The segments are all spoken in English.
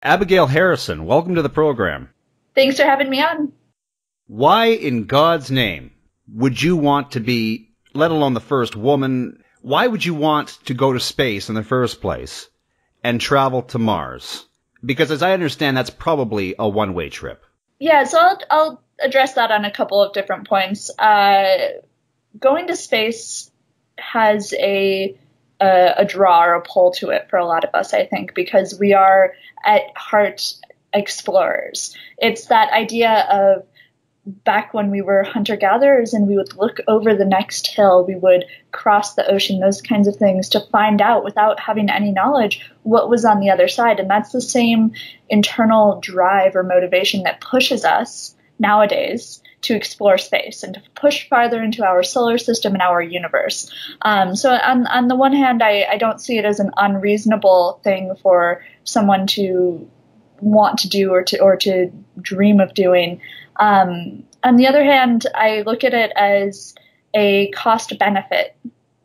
Abigail Harrison, welcome to the program. Thanks for having me on. Why in God's name would you want to be, let alone the first woman, why would you want to go to space in the first place and travel to Mars? Because as I understand, that's probably a one-way trip. Yeah, so I'll address that on a couple of different points. Going to space has a draw or a pull to it for a lot of us, I think, because we are at heart explorers. It's that idea of back when we were hunter-gatherers and we would look over the next hill, we would cross the ocean, those kinds of things, to find out without having any knowledge what was on the other side. And that's the same internal drive or motivation that pushes us nowadays to explore space and to push farther into our solar system and our universe. So on the one hand, I don't see it as an unreasonable thing for someone to want to do or to dream of doing. On the other hand, I look at it as a cost-benefit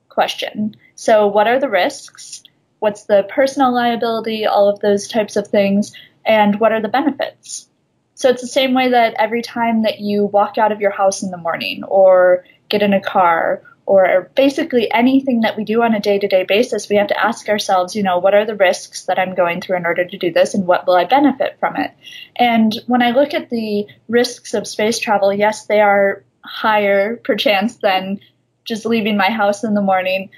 question. So what are the risks? What's the personal liability? All of those types of things. And what are the benefits? So it's the same way that every time that you walk out of your house in the morning or get in a car or basically anything that we do on a day-to-day basis, we have to ask ourselves, what are the risks that I'm going through in order to do this and what will I benefit from it? And when I look at the risks of space travel, yes, they are higher perchance than just leaving my house in the morning,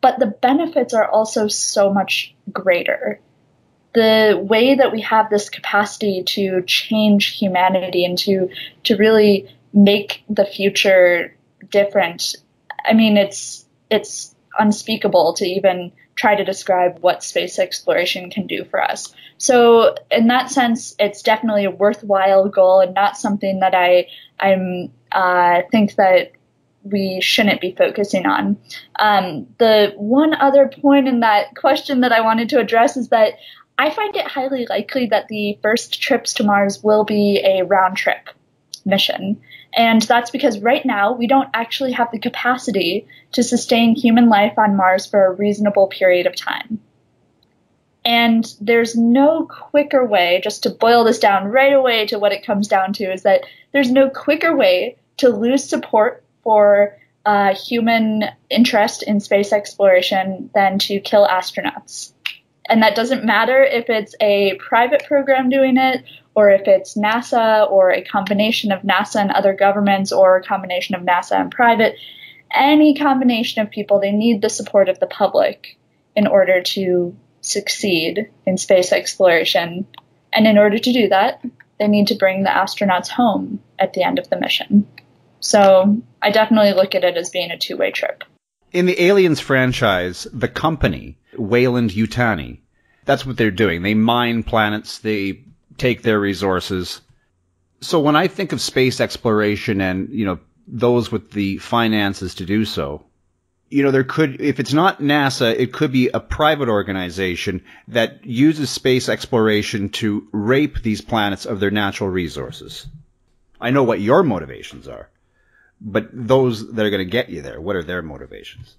but the benefits are also so much greater. The way that we have this capacity to change humanity and to really make the future different, I mean, it's unspeakable to even try to describe what space exploration can do for us. So in that sense, it's definitely a worthwhile goal and not something that I think that we shouldn't be focusing on. The one other point in that question that I wanted to address is that I find it highly likely that the first trips to Mars will be a round-trip mission. And that's because right now we don't actually have the capacity to sustain human life on Mars for a reasonable period of time. And there's no quicker way, just to boil this down right away to what it comes down to, is that there's no quicker way to lose support for human interest in space exploration than to kill astronauts. And that doesn't matter if it's a private program doing it, or if it's NASA, or a combination of NASA and other governments, or a combination of NASA and private. Any combination of people, they need the support of the public in order to succeed in space exploration. And in order to do that, they need to bring the astronauts home at the end of the mission. So I definitely look at it as being a two-way trip. In the Aliens franchise, the company, Weyland-Yutani, that's what they're doing. They mine planets, they take their resources. So when I think of space exploration and, those with the finances to do so, there could, if it's not NASA, it could be a private organization that uses space exploration to rape these planets of their natural resources. I know what your motivations are. But those that are going to get you there, what are their motivations?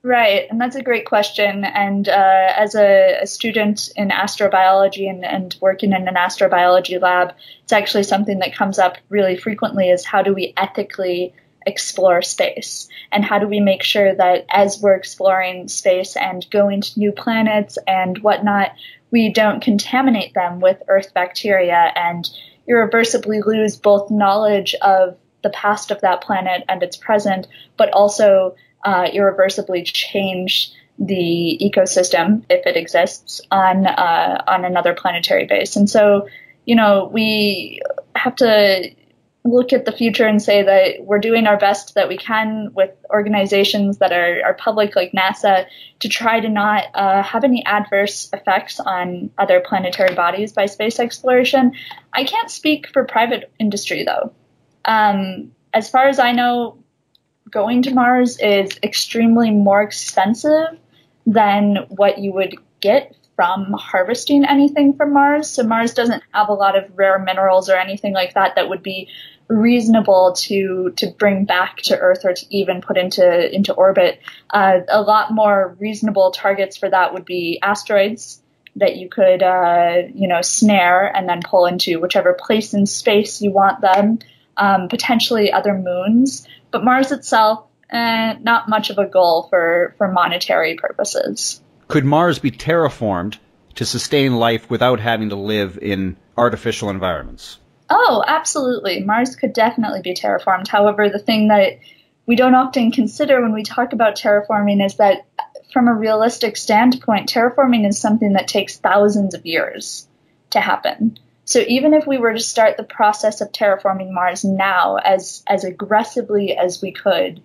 Right, and that's a great question. And as a student in astrobiology and working in an astrobiology lab, it's actually something that comes up really frequently is how do we ethically explore space? And how do we make sure that as we're exploring space and going to new planets and whatnot, we don't contaminate them with Earth bacteria and irreversibly lose both knowledge of the past of that planet and its present, but also irreversibly change the ecosystem, if it exists, on another planetary base. And so, we have to look at the future and say that we're doing our best that we can with organizations that are public like NASA to try to not have any adverse effects on other planetary bodies by space exploration. I can't speak for private industry, though. As far as I know, going to Mars is extremely more expensive than what you would get from harvesting anything from Mars. So Mars doesn't have a lot of rare minerals or anything like that would be reasonable to bring back to Earth or to even put into orbit. A lot more reasonable targets for that would be asteroids, that you could, snare and then pull into whichever place in space you want them, potentially other moons. But Mars itself, not much of a goal for monetary purposes. Could Mars be terraformed to sustain life without having to live in artificial environments? Oh, absolutely. Mars could definitely be terraformed. However, the thing that we don't often consider when we talk about terraforming is that from a realistic standpoint, terraforming is something that takes thousands of years to happen. So even if we were to start the process of terraforming Mars now as aggressively as we could,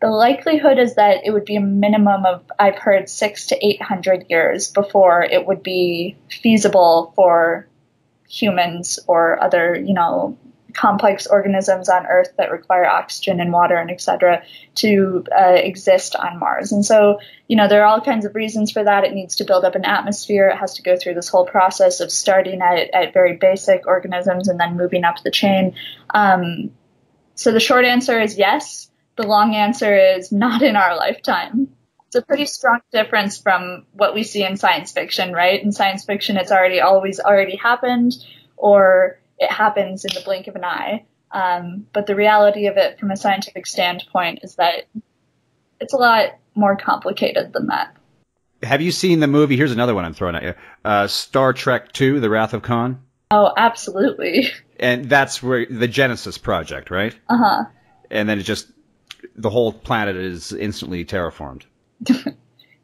the likelihood is that it would be a minimum of, I've heard, 600 to 800 years before it would be feasible for humans or other, complex organisms on Earth that require oxygen and water and et cetera to exist on Mars. And so, there are all kinds of reasons for that. It needs to build up an atmosphere. It has to go through this whole process of starting at very basic organisms and then moving up the chain. So the short answer is yes. The long answer is not in our lifetime. It's a pretty strong difference from what we see in science fiction, right? In science fiction, it's already happened, or it happens in the blink of an eye. But the reality of it from a scientific standpoint is that it's a lot more complicated than that. Have you seen the movie? Here's another one I'm throwing at you. Star Trek II, The Wrath of Khan? Oh, absolutely. And that's where the Genesis project, right? Uh-huh. And then the whole planet is instantly terraformed.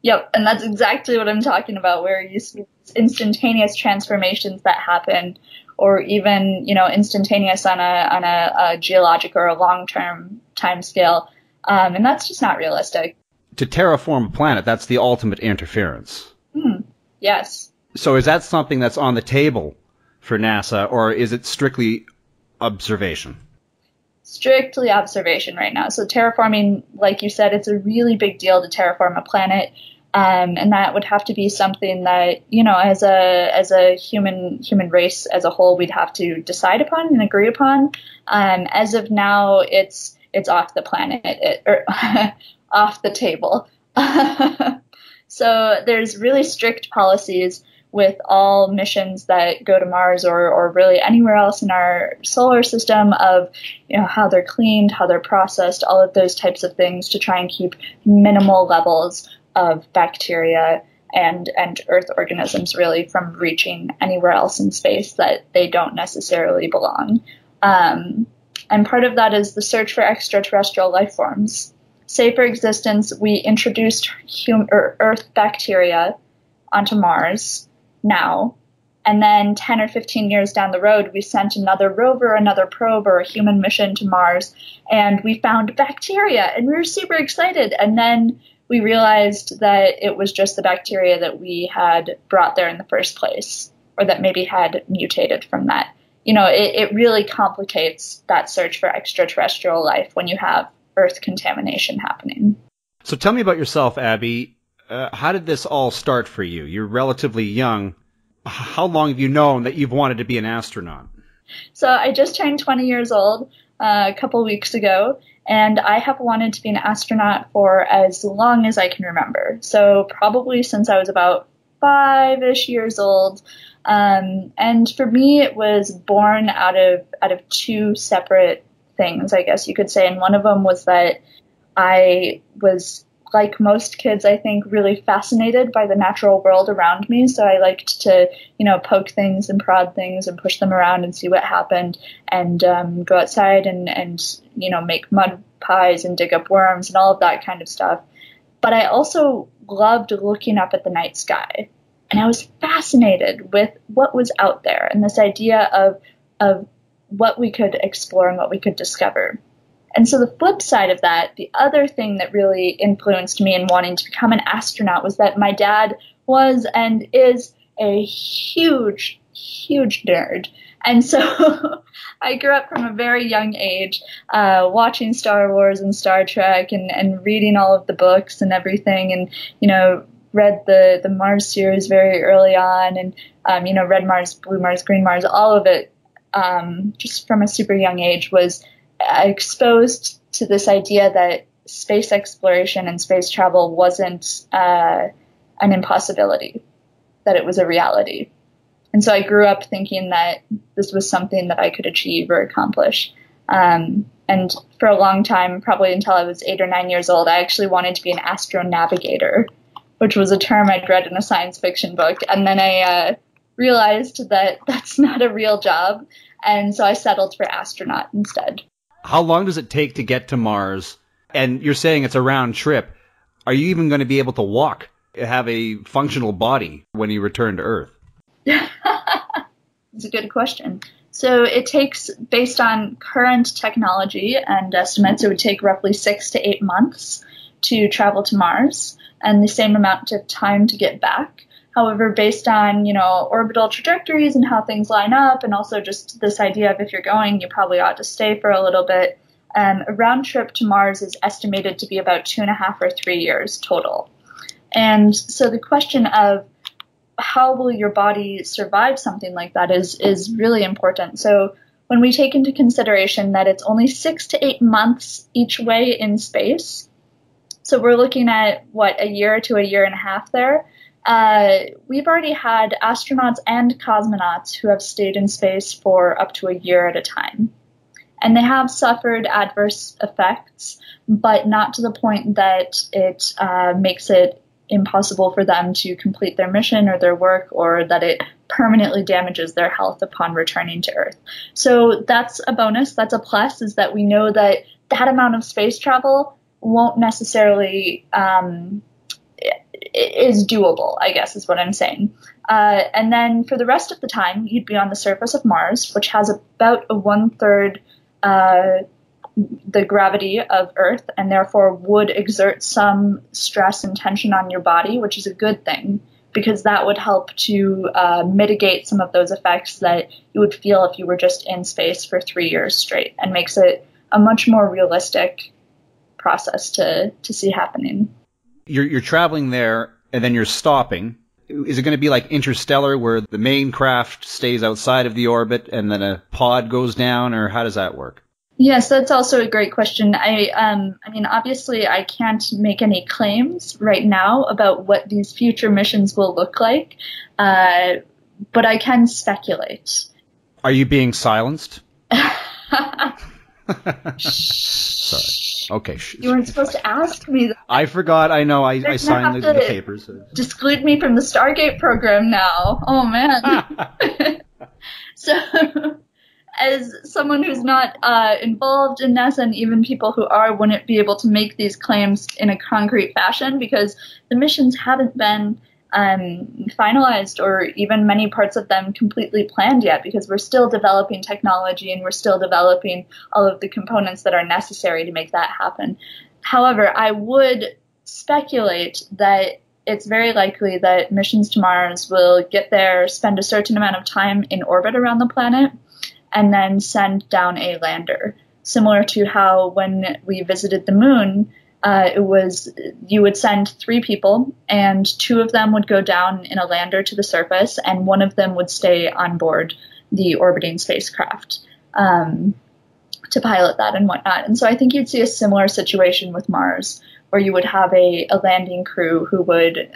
Yep, and that's exactly what I'm talking about, where you see instantaneous transformations that happen, or even, instantaneous on a geologic or a long-term time scale. And that's just not realistic. To terraform a planet, that's the ultimate interference. Yes. So is that something that's on the table for NASA, or is it strictly observation? Strictly observation right now. So terraforming, like you said, it's a really big deal to terraform a planet. And that would have to be something that, as a human race as a whole, we'd have to decide upon and agree upon. As of now, it's off the planet, or off the table. So there's really strict policies with all missions that go to Mars or really anywhere else in our solar system of, how they're cleaned, how they're processed, all of those types of things to try and keep minimal levels of bacteria and Earth organisms really from reaching anywhere else in space that they don't necessarily belong. And part of that is the search for extraterrestrial life forms. Say, for existence, we introduced Earth bacteria onto Mars now, and then 10 or 15 years down the road, we sent another rover, another probe, or a human mission to Mars, and we found bacteria, and we were super excited. And then we realized that it was just the bacteria that we had brought there in the first place, or that maybe had mutated from that. It really complicates that search for extraterrestrial life when you have Earth contamination happening. So tell me about yourself, Abby. How did this all start for you? You're relatively young. How long have you known that you've wanted to be an astronaut? So I just turned 20 years old a couple weeks ago, and I have wanted to be an astronaut for as long as I can remember. So probably since I was about 5-ish years old. And for me, it was born out of two separate things, I guess you could say. And one of them was that I was, like most kids, I think, really fascinated by the natural world around me. So I liked to, poke things and prod things and push them around and see what happened, and go outside and make mud pies and dig up worms and all of that kind of stuff. But I also loved looking up at the night sky. And I was fascinated with what was out there and this idea of what we could explore and what we could discover. And so the flip side of that, the other thing that really influenced me in wanting to become an astronaut, was that my dad was and is a huge, huge nerd. And so I grew up from a very young age watching Star Wars and Star Trek and reading all of the books and everything, and, read the Mars series very early on, and, Red Mars, Blue Mars, Green Mars, all of it, just from a super young age, was exposed to this idea that space exploration and space travel wasn't an impossibility. that it was a reality. And so I grew up thinking that this was something that I could achieve or accomplish. And for a long time, probably until I was 8 or 9 years old, I actually wanted to be an astronavigator, which was a term I'd read in a science fiction book. And then I realized that that's not a real job. And so I settled for astronaut instead. How long does it take to get to Mars? And you're saying it's a round trip. Are you even going to be able to walk, have a functional body when you return to Earth? It's a good question. So it takes, based on current technology and estimates, it would take roughly 6 to 8 months to travel to Mars and the same amount of time to get back. However, based on, orbital trajectories and how things line up, and also just this idea of if you're going, you probably ought to stay for a little bit, a round trip to Mars is estimated to be about 2.5 or 3 years total. And so the question of how will your body survive something like that is really important. So when we take into consideration that it's only 6 to 8 months each way in space, so we're looking at, a year to a year and a half there, we've already had astronauts and cosmonauts who have stayed in space for up to a year at a time. And they have suffered adverse effects, but not to the point that it makes it impossible for them to complete their mission or their work, or that it permanently damages their health upon returning to Earth. So that's a bonus. That's a plus, is that we know that that amount of space travel won't necessarily is doable, I guess is what I'm saying. And then for the rest of the time, you'd be on the surface of Mars, which has about a 1/3 the gravity of Earth, and therefore would exert some stress and tension on your body, which is a good thing, because that would help to mitigate some of those effects that you would feel if you were just in space for 3 years straight, and makes it a much more realistic process to see happening. You're traveling there, and then you're stopping. Is it going to be like Interstellar, where the main craft stays outside of the orbit and then a pod goes down, or how does that work? Yes, that's also a great question. I mean, obviously, I can't make any claims right now about what these future missions will look like, but I can speculate. Are you being silenced? Sorry. Okay. You weren't supposed to ask me that. I forgot. I know. I signed the papers. Exclude me from the Stargate program now. Oh, man. So, as someone who's not involved in NASA, and even people who are, wouldn't be able to make these claims in a concrete fashion, because the missions haven't been finalized, or even many parts of them completely planned yet, because we're still developing technology and we're still developing all of the components that are necessary to make that happen. However, I would speculate that it's very likely that missions to Mars will get there, spend a certain amount of time in orbit around the planet, and then send down a lander. Similar to how when we visited the moon, you would send 3 people, and 2 of them would go down in a lander to the surface, and 1 of them would stay on board the orbiting spacecraft to pilot that and whatnot. And so I think you'd see a similar situation with Mars, where you would have a landing crew who would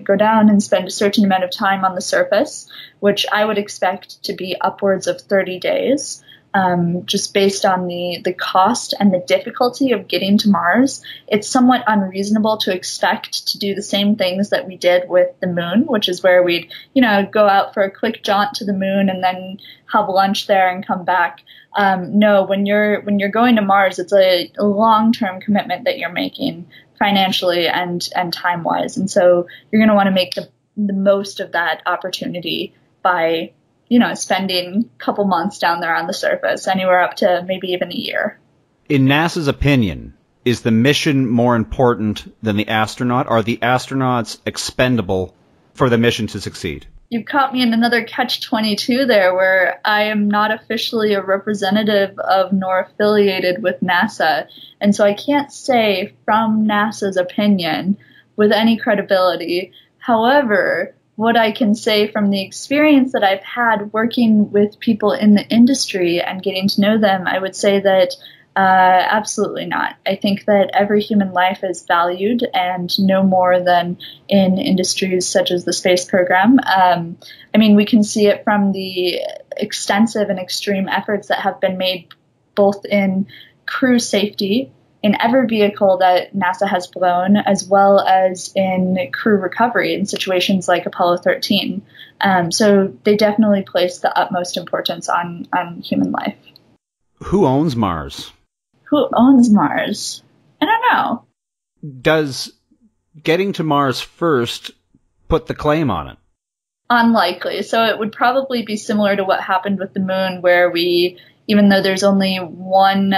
go down and spend a certain amount of time on the surface, which I would expect to be upwards of 30 days. Just based on the cost and the difficulty of getting to Mars, it's somewhat unreasonable to expect to do the same things that we did with the moon, which is where we'd, go out for a quick jaunt to the moon and then have lunch there and come back. No, when you're going to Mars, it's a long-term commitment that you're making financially and time-wise. And so you're going to want to make the most of that opportunity by spending a couple months down there on the surface, anywhere up to maybe even a year. In NASA's opinion, is the mission more important than the astronaut? Are the astronauts expendable for the mission to succeed? You caught me in another catch-22 there, where I am not officially a representative of nor affiliated with NASA. And so I can't say from NASA's opinion with any credibility. However, what I can say from the experience that I've had working with people in the industry and getting to know them, I would say that Absolutely not. I think that every human life is valued, and no more than in industries such as the space program. I mean, we can see it from the extensive and extreme efforts that have been made both in crew safety in every vehicle that NASA has flown, as well as in crew recovery in situations like Apollo 13. So they definitely place the utmost importance on human life. Who owns Mars? Who owns Mars? I don't know. Does getting to Mars first put the claim on it? Unlikely. So it would probably be similar to what happened with the moon, where even though there's only one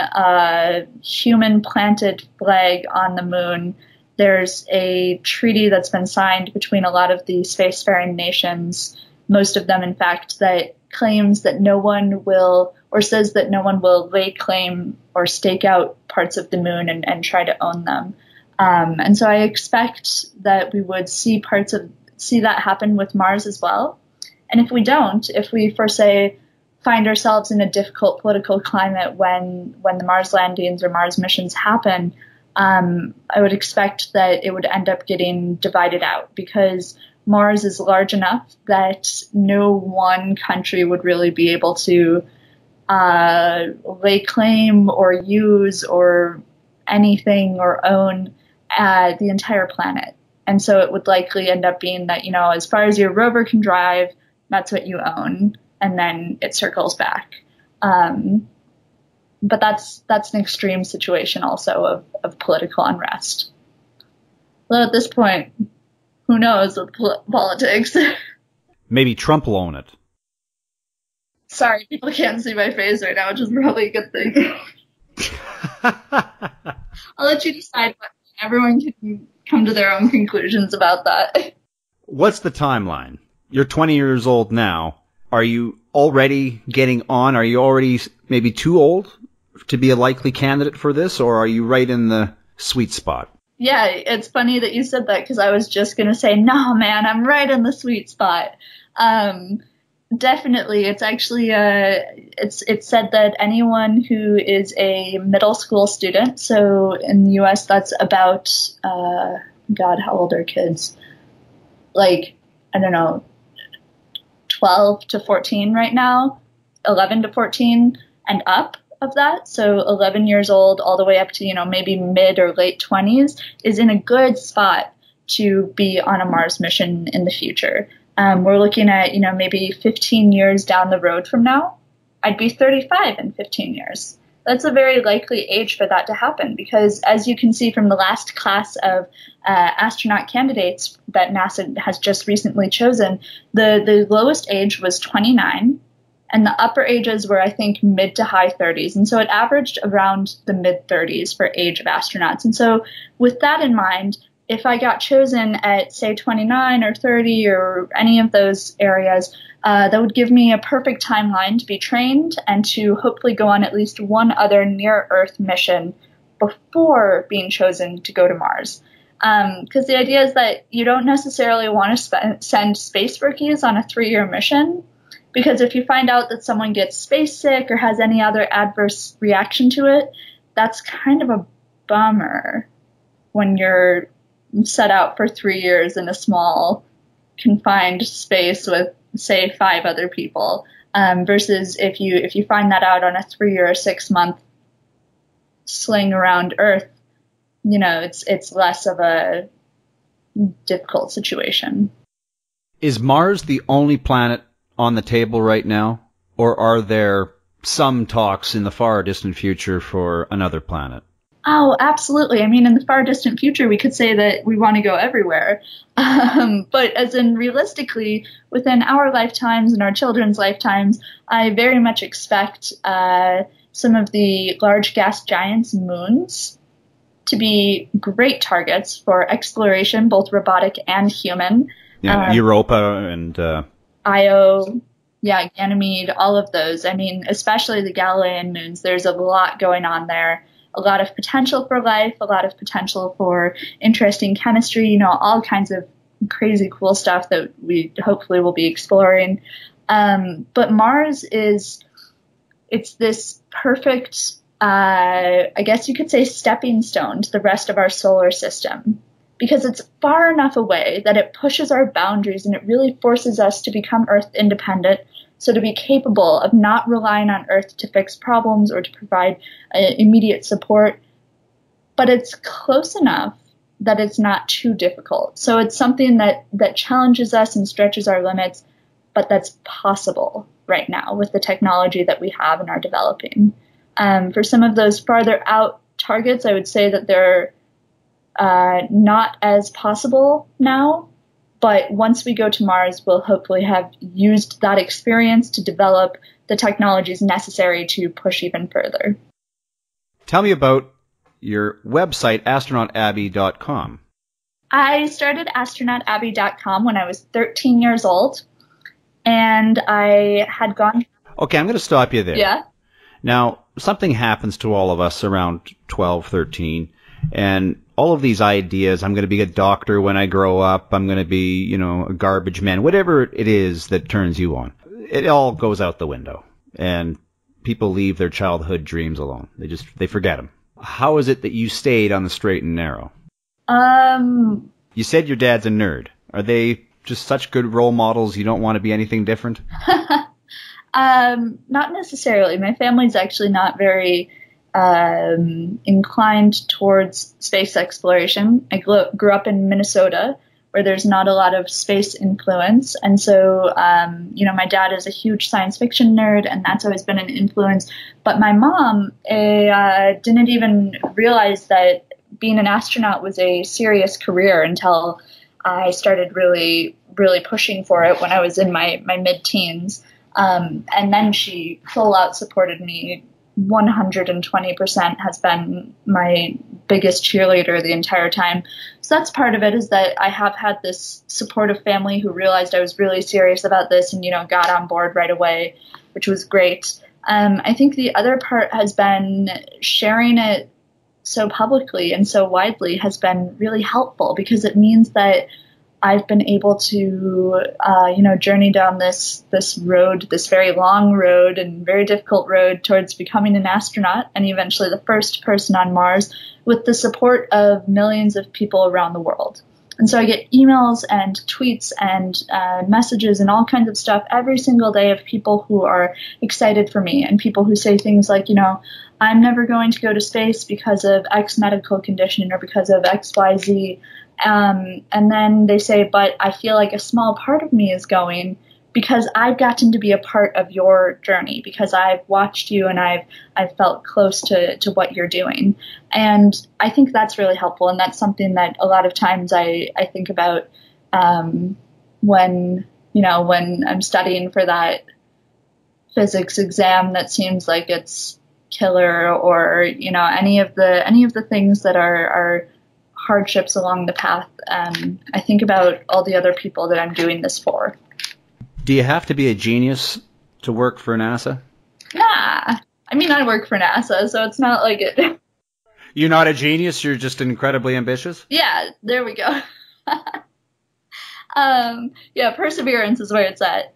human-planted flag on the moon, there's a treaty that's been signed between a lot of the spacefaring nations, most of them, in fact, that claims that no one will, or says that no one will lay claim or stake out parts of the moon and try to own them. And so I expect that we would see that happen with Mars as well. And if we don't, if we, for say, find ourselves in a difficult political climate when the Mars landings or Mars missions happen, I would expect that it would end up getting divided out, because Mars is large enough that no one country would really be able to lay claim or use or anything or own the entire planet. And so it would likely end up being that, as far as your rover can drive, that's what you own, and then it circles back. But that's an extreme situation also of political unrest. Well, at this point, who knows with politics? Maybe Trump will own it. Sorry, people can't see my face right now, which is probably a good thing. I'll let you decide. Everyone can come to their own conclusions about that. What's the timeline? You're 20 years old now. Are you already getting on? Are you already maybe too old to be a likely candidate for this, or are you right in the sweet spot? Yeah, it's funny that you said that, because I was just going to say, no, man, I'm right in the sweet spot. Definitely. It's actually, it's said that anyone who is a middle school student, so in the US, that's about, God, how old are kids? Like, I don't know, 12 to 14 right now, 11 to 14 and up of that. So 11 years old all the way up to, maybe mid or late 20s is in a good spot to be on a Mars mission in the future. We're looking at, maybe 15 years down the road from now. I'd be 35 in 15 years. That's a very likely age for that to happen, because as you can see from the last class of astronaut candidates that NASA has just recently chosen, the lowest age was 29, and the upper ages were, I think, mid to high 30s. And so it averaged around the mid 30s for age of astronauts. And so with that in mind, if I got chosen at, say, 29 or 30 or any of those areas, that would give me a perfect timeline to be trained and to hopefully go on at least one other near-Earth mission before being chosen to go to Mars. Because the idea is that you don't necessarily want to send space rookies on a 3-year mission, because if you find out that someone gets space sick or has any other adverse reaction to it, that's kind of a bummer when you're set out for 3 years in a small, confined space with, say, 5 other people, versus if you find that out on a 3 or 6 month sling around Earth, it's less of a difficult situation. Is Mars the only planet on the table right now, or are there some talks in the far distant future for another planet? Oh, absolutely. I mean, in the far distant future, we could say that we want to go everywhere. But as in realistically, within our lifetimes and our children's lifetimes, I very much expect some of the large gas giants' moons to be great targets for exploration, both robotic and human. Yeah, Europa and Io, yeah, Ganymede, all of those. I mean, especially the Galilean moons. There's a lot going on there. A lot of potential for life, a lot of potential for interesting chemistry, all kinds of crazy cool stuff that we hopefully will be exploring. But Mars it's this perfect I guess you could say, stepping stone to the rest of our solar system, because it's far enough away that it pushes our boundaries and it really forces us to become Earth independent, so to be capable of not relying on Earth to fix problems or to provide immediate support. But it's close enough that it's not too difficult. So it's something that challenges us and stretches our limits, but that's possible right now with the technology that we have and are developing. For some of those farther out targets, I would say that they're not as possible now. But once we go to Mars, we'll hopefully have used that experience to develop the technologies necessary to push even further. Tell me about your website, astronautabby.com. I started astronautabby.com when I was 13 years old, and I had gone... Okay, I'm going to stop you there. Yeah? Now, something happens to all of us around 12, 13, and all of these ideas, I'm going to be a doctor when I grow up, I'm going to be, a garbage man, whatever it is that turns you on, it all goes out the window, and people leave their childhood dreams alone. They forget them. How is it that you stayed on the straight and narrow? You said your dad's a nerd. Are they just such good role models you don't want to be anything different? Not necessarily. My family's actually not very inclined towards space exploration. I grew up in Minnesota, where there's not a lot of space influence. And so, my dad is a huge science fiction nerd, and that's always been an influence. But my mom didn't even realize that being an astronaut was a serious career until I started really, really pushing for it when I was in my mid-teens. And then she full out supported me. 120% has been my biggest cheerleader the entire time. So that's part of it, is that I have had this supportive family who realized I was really serious about this and, got on board right away, which was great. I think the other part has been sharing it so publicly and so widely has been really helpful, because it means that I've been able to, journey down this road, this very long road and very difficult road towards becoming an astronaut and eventually the first person on Mars, with the support of millions of people around the world. And so I get emails and tweets and messages and all kinds of stuff every single day of people who are excited for me, and people who say things like, I'm never going to go to space because of X medical condition or because of X, Y, Z. And then they say, but I feel like a small part of me is going because I've gotten to be a part of your journey, because I've watched you and I've felt close to what you're doing. And I think that's really helpful. And that's something that a lot of times I think about when I'm studying for that physics exam that seems like it's killer, or, any of the things that are hardships along the path. I think about all the other people that I'm doing this for. Do you have to be a genius to work for NASA? Nah. I work for NASA, so it's not like it. You're not a genius, you're just incredibly ambitious? Yeah, there we go. Perseverance is where it's at.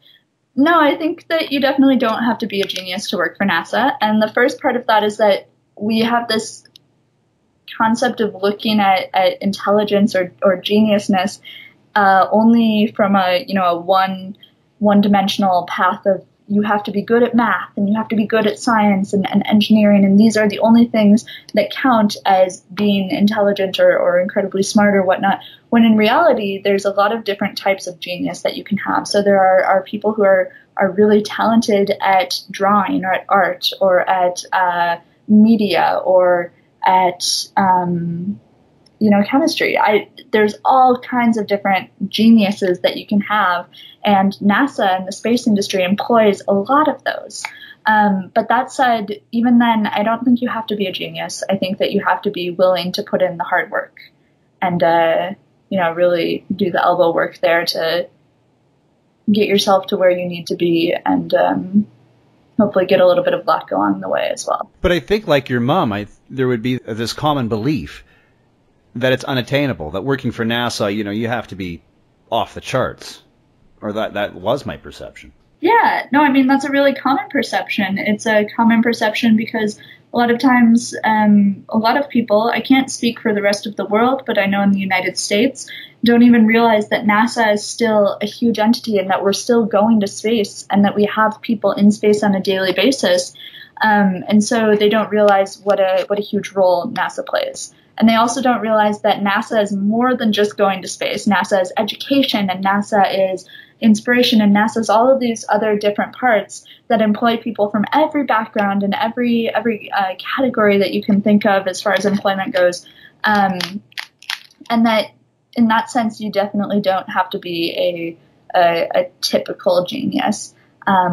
No, I think that you definitely don't have to be a genius to work for NASA. And the first part of that is that we have this concept of looking at intelligence or geniusness only from a one-dimensional path of, you have to be good at math and you have to be good at science and engineering, and these are the only things that count as being intelligent or incredibly smart or whatnot, when in reality there's a lot of different types of genius that you can have. So there are people who are really talented at drawing or at art or at media or at chemistry. There's all kinds of different geniuses that you can have, and NASA and the space industry employs a lot of those. But that said, even then, I don't think you have to be a genius. I think that you have to be willing to put in the hard work and really do the elbow work there to get yourself to where you need to be, and hopefully get a little bit of luck along the way as well. But I think, like your mom, there would be this common belief that it's unattainable, that working for NASA, you have to be off the charts. Or that was my perception. Yeah, no, I mean, that's a really common perception. It's a common perception because a lot of times, a lot of people, I can't speak for the rest of the world, but I know in the United States, don't even realize that NASA is still a huge entity and that we're still going to space and that we have people in space on a daily basis. And so they don't realize what a huge role NASA plays. And they also don't realize that NASA is more than just going to space. NASA is education, and NASA is inspiration, and NASA is all of these other different parts that employ people from every background and every category that you can think of as far as employment goes. And that in that sense, you definitely don't have to be a typical genius,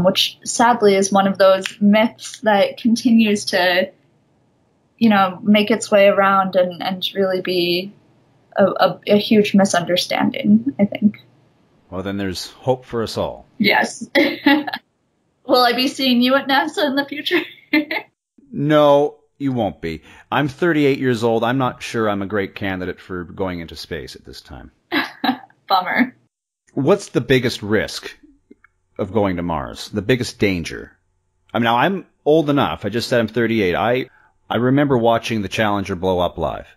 which sadly is one of those myths that continues to make its way around and really be a huge misunderstanding, I think. Well, then there's hope for us all. Yes. Will I be seeing you at NASA in the future? No, you won't be. I'm 38 years old. I'm not sure I'm a great candidate for going into space at this time. Bummer. What's the biggest risk of going to Mars? The biggest danger? I mean, now I'm old enough. I just said I'm 38. I remember watching the Challenger blow up live.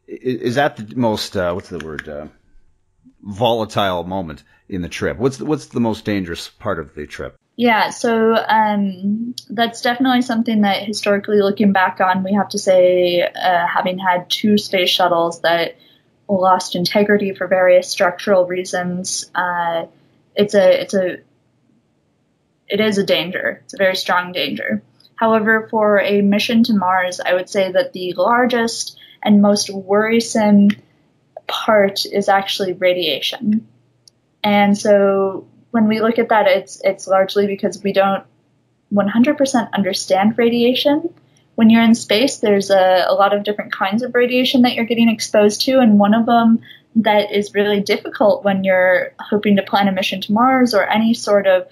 Is that the most, volatile moment in the trip? What's the most dangerous part of the trip? Yeah, so that's definitely something that historically looking back on, we have to say, having had 2 space shuttles that lost integrity for various structural reasons, it is a danger. It's a very strong danger. However, for a mission to Mars, I would say that the largest and most worrisome part is actually radiation. And so when we look at that, it's largely because we don't 100% understand radiation. When you're in space, there's a lot of different kinds of radiation that you're getting exposed to, and one of them that is really difficult when you're hoping to plan a mission to Mars or any sort of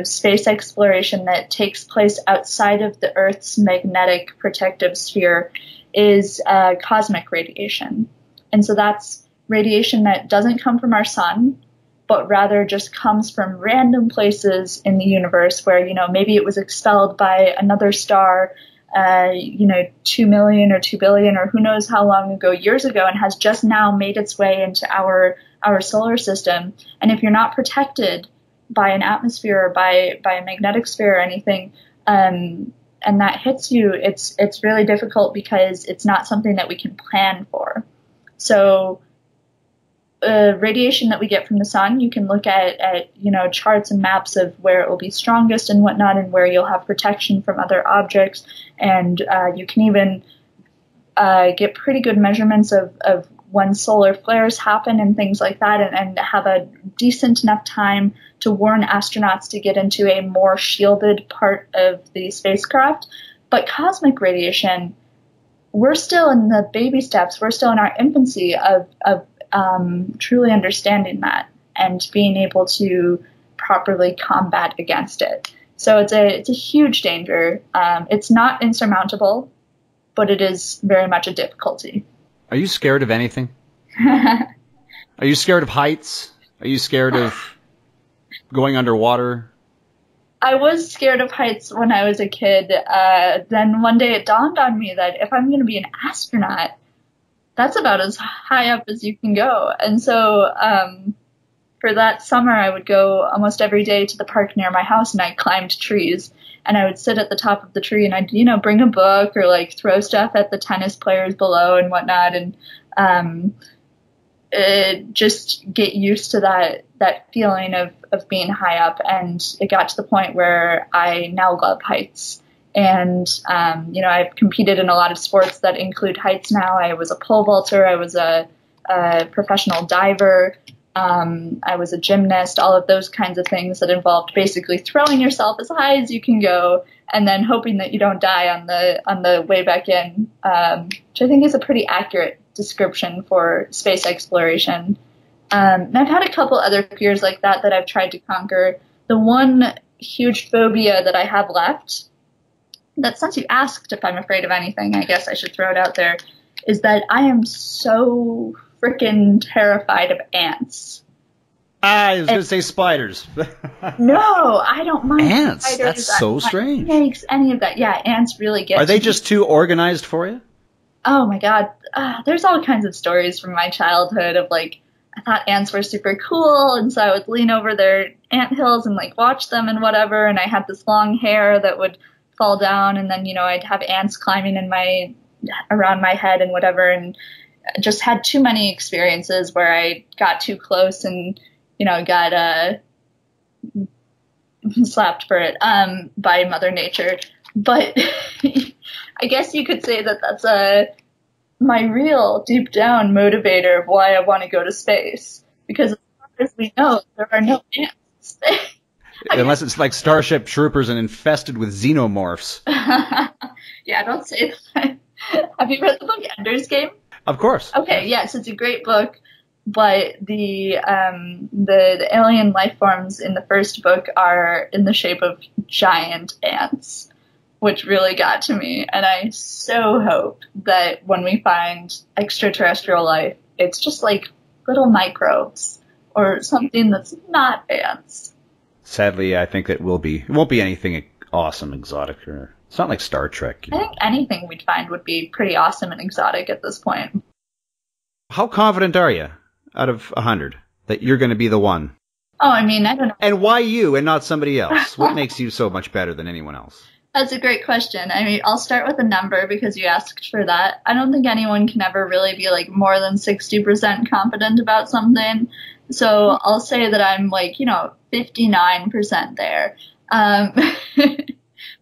space exploration that takes place outside of the Earth's magnetic protective sphere is cosmic radiation. And so that's radiation that doesn't come from our sun, but rather just comes from random places in the universe where, maybe it was expelled by another star, 2 million or 2 billion or who knows how long ago, years ago, and has just now made its way into our solar system. And if you're not protected by an atmosphere or by a magnetic sphere or anything, and that hits you, it's really difficult because it's not something that we can plan for. So radiation that we get from the sun, you can look at charts and maps of where it will be strongest and whatnot, and where you'll have protection from other objects, and you can even get pretty good measurements of when solar flares happen and things like that, and have a decent enough time to warn astronauts to get into a more shielded part of the spacecraft. But cosmic radiation, we're still in the baby steps. We're still in our infancy of truly understanding that and being able to properly combat against it. So it's a huge danger. It's not insurmountable, but it is very much a difficulty. Are you scared of anything? Are you scared of heights? Are you scared of going underwater? I was scared of heights when I was a kid. Then one day it dawned on me that if I'm going to be an astronaut, that's about as high up as you can go. And so for that summer, I would go almost every day to the park near my house, and I climbed trees. And I would sit at the top of the tree, and I'd, bring a book or throw stuff at the tennis players below and whatnot, and just get used to that feeling of being high up. And it got to the point where I now love heights. And, I've competed in a lot of sports that include heights now. I was a pole vaulter. I was a professional diver. I was a gymnast, all of those kinds of things that involved basically throwing yourself as high as you can go and then hoping that you don't die on the way back in, which I think is a pretty accurate description for space exploration. And I've had a couple other fears like that I've tried to conquer. The one huge phobia that I have left, that since you asked if I'm afraid of anything, I guess I should throw it out there, is that I am so freaking terrified of ants. I was going to say spiders. No, I don't mind Ants. spiders. That's so strange. Snakes, any of that. Yeah, ants really get Are they me. just too organized for you? Oh my god. There's all kinds of stories from my childhood of like, I thought ants were super cool, and so I would lean over their ant hills and like watch them and whatever, and I had this long hair that would fall down, and then, I'd have ants climbing around my head and whatever, and just had too many experiences where I got too close and, got slapped for it by Mother Nature. But I guess you could say that that's my real deep down motivator of why I want to go to space. Because as far as we know, there are no ants in space. Unless it's like Starship Troopers and infested with xenomorphs. Yeah, don't say that. Have you read the book Ender's Game? Of course. Okay, yes, it's a great book, but the alien life forms in the first book are in the shape of giant ants, which really got to me. And I so hope that when we find extraterrestrial life, it's just like little microbes or something that's not ants. Sadly, I think it won't be anything awesome, exotic, or it's not like Star Trek. I think anything we'd find would be pretty awesome and exotic at this point. How confident are you, out of 100, that you're going to be the one? Oh, I mean, I don't know. And why you and not somebody else? What makes you so much better than anyone else? That's a great question. I mean, I'll start with a number because you asked for that. I don't think anyone can ever really be like more than 60% confident about something. So I'll say that I'm like, 59% there.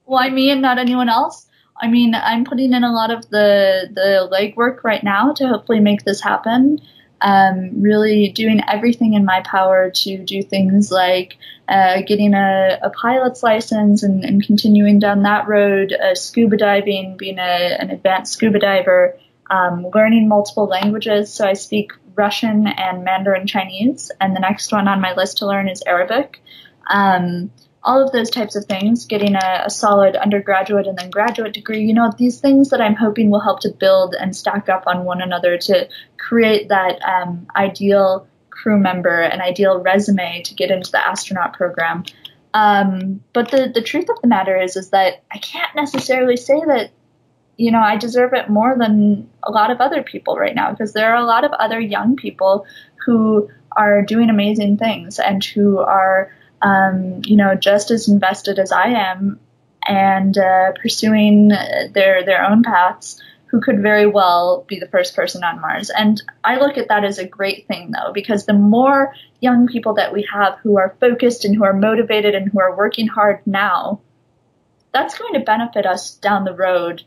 Why me and not anyone else? I mean, I'm putting in a lot of the legwork right now to hopefully make this happen. Really doing everything in my power to do things like getting a pilot's license and continuing down that road, scuba diving, being an advanced scuba diver, learning multiple languages. So I speak Russian and Mandarin Chinese, and the next one on my list to learn is Arabic. All of those types of things, getting a solid undergraduate and then graduate degree, these things that I'm hoping will help to build and stack up on one another to create that ideal crew member, an ideal resume to get into the astronaut program. But the truth of the matter is that I can't necessarily say that, I deserve it more than a lot of other people right now, because there are a lot of other young people who are doing amazing things and who are just as invested as I am and pursuing their own paths, who could very well be the first person on Mars. And I look at that as a great thing, though, because the more young people that we have who are focused and who are motivated and who are working hard now, that's going to benefit us down the road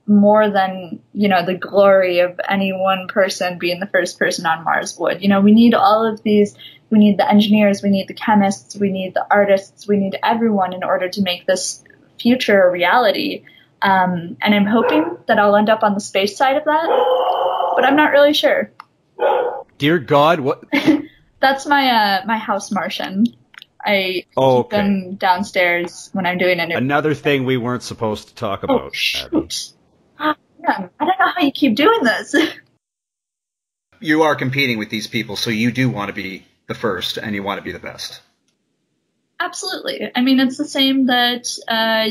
more than, the glory of any one person being the first person on Mars would. We need all of these. We need the engineers, we need the chemists, we need the artists, we need everyone in order to make this future a reality. And I'm hoping that I'll end up on the space side of that, but I'm not really sure. Dear God, what? That's my house Martian. I keep them downstairs when I'm doing it. Another thing we weren't supposed to talk about. Oh, shoot. I don't know how you keep doing this. You are competing with these people, so you do want to be the first, and you want to be the best. Absolutely. I mean, it's the same that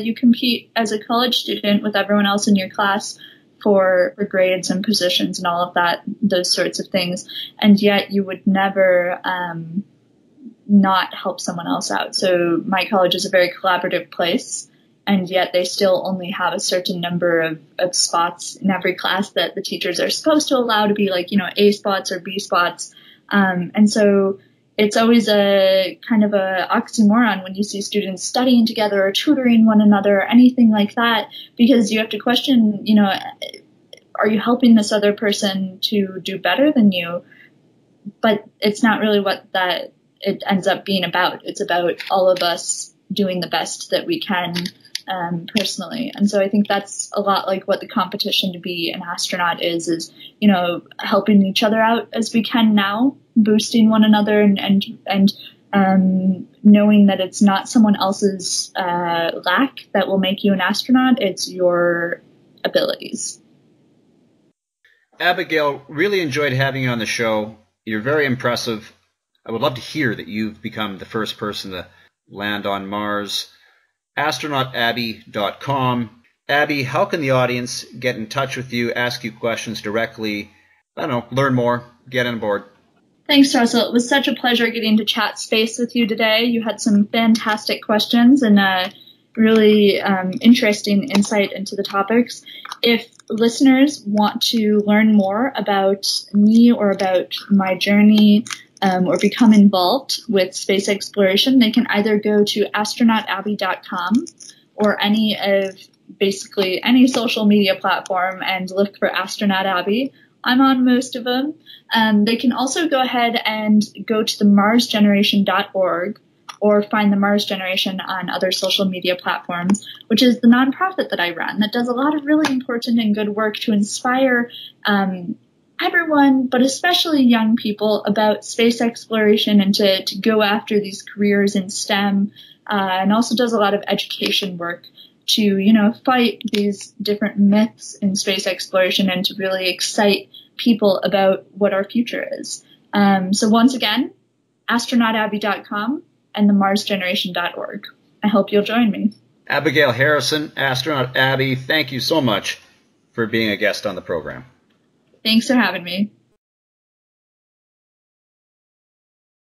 you compete as a college student with everyone else in your class for grades and positions and all of that, those sorts of things, and yet you would never not help someone else out. So my college is a very collaborative place, and yet they still only have a certain number of spots in every class that the teachers are supposed to allow to be like, A spots or B spots. And so it's always a kind of a oxymoron when you see students studying together or tutoring one another or anything like that, because you have to question, are you helping this other person to do better than you? But it's not really what that it ends up being about. It's about all of us doing the best that we can personally. And so I think that's a lot like what the competition to be an astronaut is, helping each other out as we can now, boosting one another and knowing that it's not someone else's lack that will make you an astronaut, it's your abilities. Abigail, really enjoyed having you on the show. You're very impressive. I would love to hear that you've become the first person to land on Mars. AstronautAbby.com. Abby, how can the audience get in touch with you, ask you questions directly, I don't know, learn more, get on board? Thanks, Russell. It was such a pleasure getting to chat space with you today. You had some fantastic questions and really interesting insight into the topics. If listeners want to learn more about me or about my journey or become involved with space exploration, they can either go to astronautabby.com or basically any social media platform and look for Astronaut Abby. I'm on most of them. They can also go ahead and go to the marsgeneration.org or find the Mars Generation on other social media platforms, which is the nonprofit that I run that does a lot of really important and good work to inspire everyone, but especially young people, about space exploration and to go after these careers in STEM, and also does a lot of education work to, fight these different myths in space exploration and to really excite people about what our future is. So once again, astronautabby.com and the marsgeneration.org. I hope you'll join me. Abigail Harrison, Astronaut Abby, thank you so much for being a guest on the program. Thanks for having me.